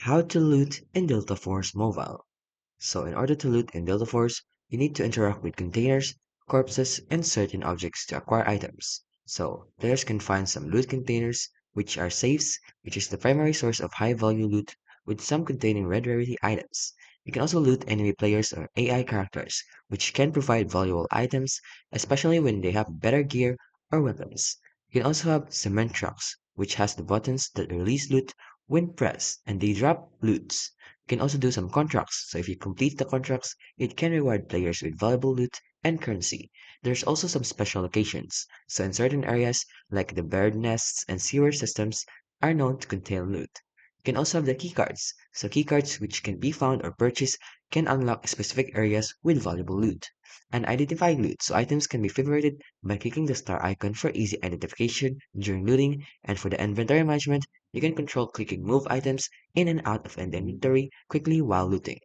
How to loot in Delta Force Mobile. So in order to loot in Delta Force, you need to interact with containers, corpses, and certain objects to acquire items. So players can find some loot containers, which are safes, which is the primary source of high-value loot, with some containing red rarity items. You can also loot enemy players or AI characters, which can provide valuable items, especially when they have better gear or weapons. You can also have cement trucks, which has the buttons that release loot when pressed, and they drop loots. You can also do some contracts, so if you complete the contracts, it can reward players with valuable loot and currency. There's also some special locations, so in certain areas, like the bird nests and sewer systems, are known to contain loot. You can also have the keycards, so keycards which can be found or purchased can unlock specific areas with valuable loot. And identifying loot, so items can be favorited by clicking the star icon for easy identification during looting, and for the inventory management, you can control clicking move items in and out of an inventory quickly while looting.